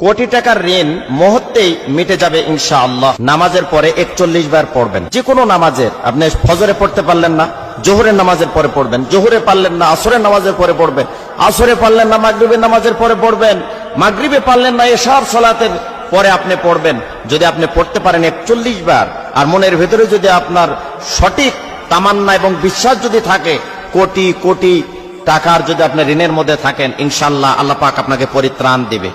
কোটি টাকার ঋণ মুহূর্তেই মিটে যাবে ইনশাআল্লাহ। নামাজের পরে 41 বার পড়বেন। যে কোনো নামাজের, আপনি ফজরে পড়তে পারলেন না, জোহরের নামাজের পরে পড়বেন। জোহরে পারলেন না, আসরের নামাজের পরে পড়বেন। আসরে পারলেন না, মাগরিবের নামাজের পরে পড়বেন। মাগরিবে পারলেন না, এশার সালাতের পরে আপনি পড়বেন। যদি আপনি পড়তে পারেন 41 বার, আর মনের ভেতরে যদি আপনার সঠিক তামান্না এবং বিশ্বাস যদি থাকে, কোটি কোটি টাকার যদি আপনি ঋণের মধ্যে থাকেন, ইনশাআল্লাহ আল্লাহ পাক আপনাকে পরিত্রাণ দিবে।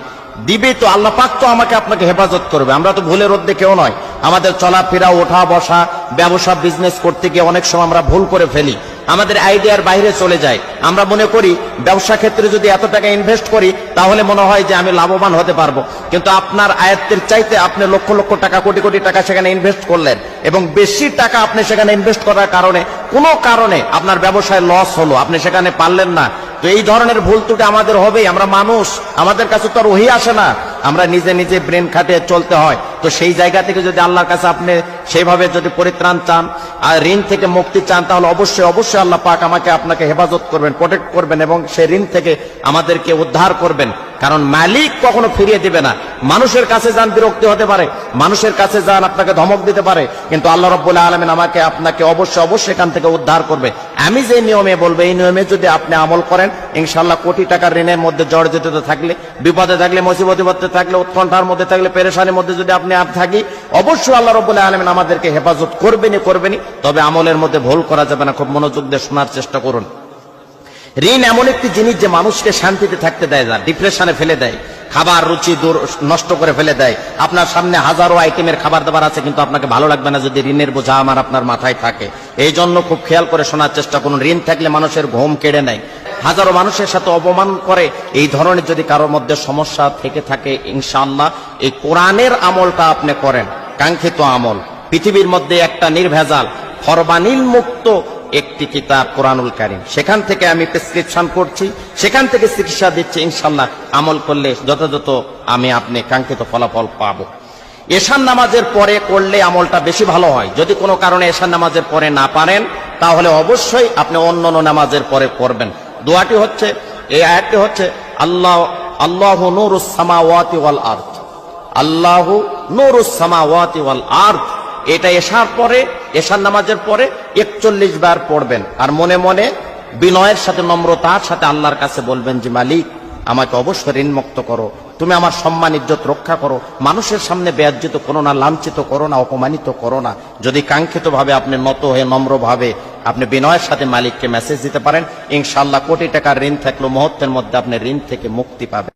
তো আল্লাহ পাক তো আপনাকে হেফাজত করবে। আমরা তো ভুলের মধ্যে কেউ নয়। আমাদের চলাফেরা, ওঠা বসা, ব্যবসা বিজনেস করতে গিয়ে অনেক সময় আমরা ভুল করে ফেলি, আমাদের আইডিয়ার বাইরে চলে যায়। আমরা মনে করি ব্যবসা ক্ষেত্রে যদি এত টাকা ইনভেস্ট করি তাহলে মনে হয় যে আমি লাভবান হতে পারবো, কিন্তু আপনার আয়ত্তের চাইতে আপনি লক্ষ লক্ষ টাকা, কোটি কোটি টাকা সেখানে ইনভেস্ট করলেন, এবং বেশি টাকা আপনি সেখানে ইনভেস্ট করার কারণে কোনো কারণে আপনার ব্যবসায় লস হলো, আপনি সেখানে পারলেন না। তো এই ধরনের ভুল ত্রুটি আমাদের হবেই। আমরা মানুষ, আমাদের কাছে তো আর ওহি আসে না, আমরা নিজে নিজে ব্রেন খাটিয়ে চলতে হয়। তো সেই জায়গা থেকে যদি আল্লাহর কাছে আপনি সেইভাবে যদি পরিত্রাণ চান আর ঋণ থেকে মুক্তি চান, তাহলে অবশ্যই অবশ্যই আল্লাহ পাক আমাকে আপনাকে হেফাজত করবেন, প্রোটেক্ট করবেন, এবং সেই ঋণ থেকে আমাদেরকে উদ্ধার করবেন। কারণ মালিক কখনো ফিরিয়ে দিবে না। মানুষের কাছে যান, বিরক্তি হতে পারে, মানুষের কাছে যান, আপনাকে ধমক দিতে পারে, কিন্তু আল্লাহ রাব্বুল আলামিন আমাকে আপনাকে অবশ্যই অবশ্যই এখান থেকে উদ্ধার করবে। আমি যে নিয়মে বলবো এই নিয়মে যদি আপনি আমল করেন, ইনশাআল্লাহ কোটি টাকার ঋণের মধ্যে জর্জরিত থাকলে, বিপদে থাকলে, মুসিবতে থাকলে, উৎকণ্ঠার মধ্যে থাকলে, পেরেশানির মধ্যে যদি আপনি থাকি, অবশ্যই আল্লাহ রাব্বুল আলামিন আমাদেরকে হেফাজত করবেনই। তবে আমলের মধ্যে ভুল করা যাবে না। খুব মনোযোগ দিয়ে শোনার চেষ্টা করুন। ঋণ এমন একটি জিনিস যে মানুষকে শান্তিতে থাকতে দেয় না, ডিপ্রেশনে ফেলে দেয়, খাবার রুচি নষ্ট করে ফেলে দেয়। আপনার সামনে হাজারো আইটেমের খাবার দাবার আছে, কিন্তু আপনাকে ভালো লাগবে না যদি ঋণের বোঝা আপনার মাথায় থাকে। এই জন্য খুব খেয়াল করে শোনার চেষ্টা করুন। ঋণ থাকলে মানুষের ঘুম কেড়ে নেয়, হাজারো মানুষের সাথে অপমান করে। এই ধরনের যদি কারোর মধ্যে সমস্যা থেকে থাকে, ইনশাআল্লাহ এই কোরআনের আমলটা আপনি করেন, কাঙ্ক্ষিত আমল। পৃথিবীর মধ্যে একটা নির্ভেজাল, ফরমানিল মুক্ত একটি কিতাব কোরআনুল কারীম, সেখান থেকে আমি প্রেসক্রিপশন করছি, সেখান থেকে চিকিৎসা দিচ্ছি। ইনশাআল্লাহ আমল করলে যথাযথ আপনি কাঙ্ক্ষিত ফলাফল পাবো। এশার নামাজের পরে করলে আমলটা বেশি ভালো হয়। যদি কোনো কারণে এশার নামাজের পরে না পারেন, তাহলে অবশ্যই আপনি অন্যান্য নামাজের পরে করবেন। দোয়াটি হচ্ছে, এই আয়াতটি হচ্ছে, আল্লাহু নূরুস সামাওয়াতি ওয়াল আরদ, আল্লাহু নূরুস সামাওয়াতি ওয়াল আরদ। এটা এশার নামাজের পরে 41 বার পড়বেন, আর মনে মনে বিনয়ের সাথে, নম্রতার সাথে আল্লাহর কাছে বলবেন যে মালিক, আমাকে অবশ্যই ঋণ মুক্ত করো, তুমি আমার সম্মান ইজ্জত রক্ষা করো, মানুষের সামনে বেয়াজ্জিত করো না, লাঞ্ছিত করো না, অপমানিত করো না। যদি কাঙ্ক্ষিত ভাবে আপনি নত হয়ে নম্রভাবে আপনি বিনয়ের সাথে মালিককে মেসেজ দিতে পারেন, ইনশাআল্লাহ কোটি টাকার ঋণ থাকলেও মুহূর্তের মধ্যে আপনি ঋণ থেকে মুক্তি পাবেন।